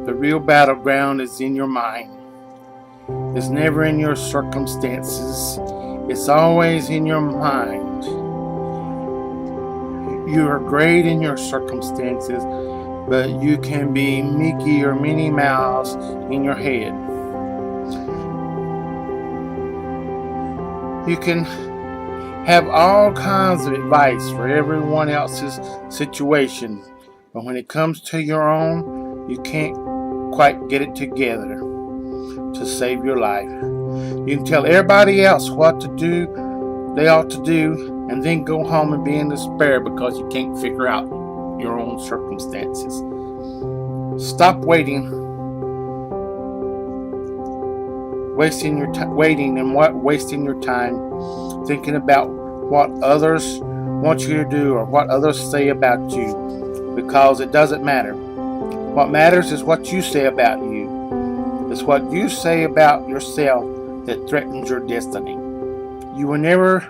The real battleground is in your mind. It's never in your circumstances. It's always in your mind. You are great in your circumstances, but you can be Mickey or Minnie Mouse in your head. You can have all kinds of advice for everyone else's situation, but when it comes to your own, you can't quite get it together to save your life. You can tell everybody else what to do, they ought to do, and then go home and be in despair because you can't figure out your own circumstances. Stop wasting your time thinking about what others want you to do or what others say about you, because it doesn't matter. What matters is what you say about you. It's what you say about yourself that threatens your destiny. You will never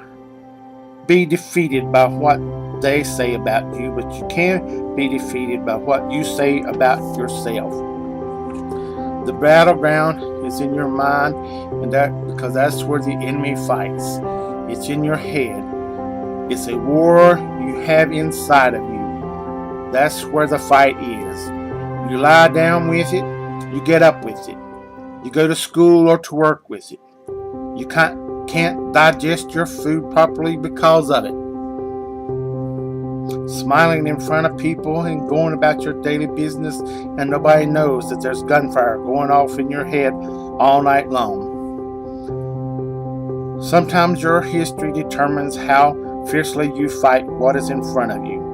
be defeated by what they say about you, but you can be defeated by what you say about yourself. The battleground is in your mind, and because that's where the enemy fights. It's in your head. It's a war you have inside of you. That's where the fight is. You lie down with it, you get up with it. You go to school or to work with it. You can't digest your food properly because of it. Smiling in front of people and going about your daily business, and nobody knows that there's gunfire going off in your head all night long. Sometimes your history determines how fiercely you fight what is in front of you.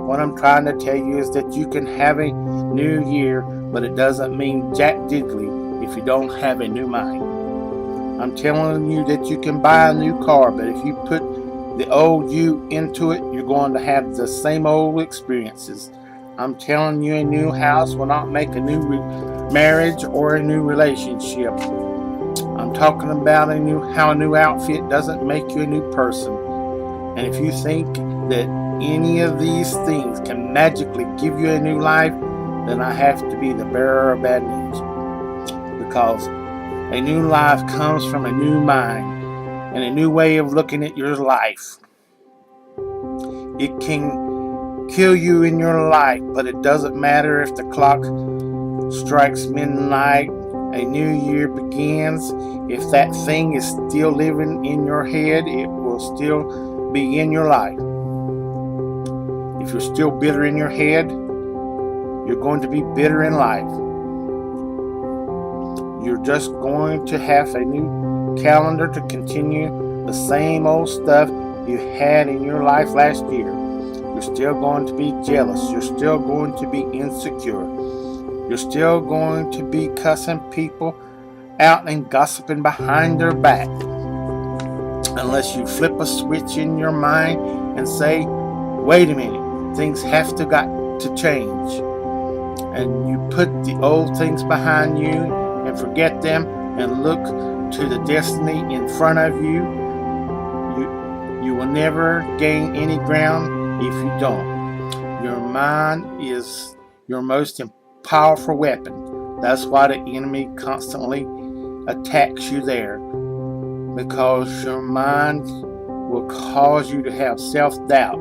What I'm trying to tell you is that you can have a new year, but it doesn't mean jack diddly if you don't have a new mind. I'm telling you that you can buy a new car, but if you put the old you into it, you're going to have the same old experiences. I'm telling you a new house will not make a new marriage or a new relationship. I'm talking about how a new outfit doesn't make you a new person. And if you think that any of these things can magically give you a new life, then I have to be the bearer of bad news. Because a new life comes from a new mind and a new way of looking at your life. It can kill you in your life, but it doesn't matter if the clock strikes midnight, a new year begins. If that thing is still living in your head, it will still be in your life. If you're still bitter in your head, you're going to be bitter in life. You're just going to have a new calendar to continue the same old stuff you had in your life last year. You're still going to be jealous. You're still going to be insecure. You're still going to be cussing people out and gossiping behind their back. Unless you flip a switch in your mind and say, wait a minute, things have to change. And you put the old things behind you and forget them and look to the destiny in front of you. You will never gain any ground if you don't. Your mind is your most powerful weapon. That's why the enemy constantly attacks you there, because your mind will cause you to have self-doubt,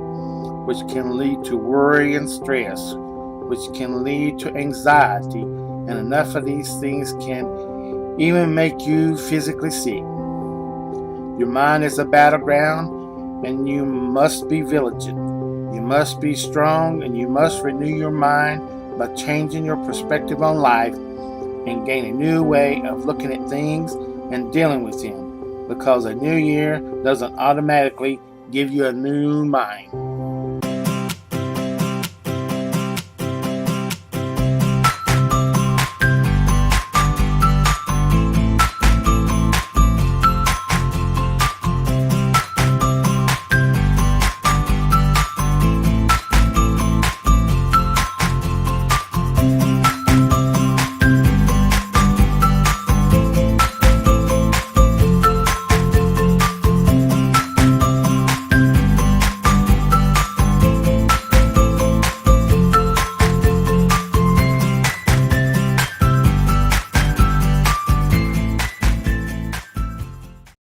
which can lead to worry and stress, which can lead to anxiety, and enough of these things can even make you physically sick. Your mind is a battleground, and you must be vigilant. You must be strong, and you must renew your mind by changing your perspective on life and gain a new way of looking at things and dealing with them, because a new year doesn't automatically give you a new mind.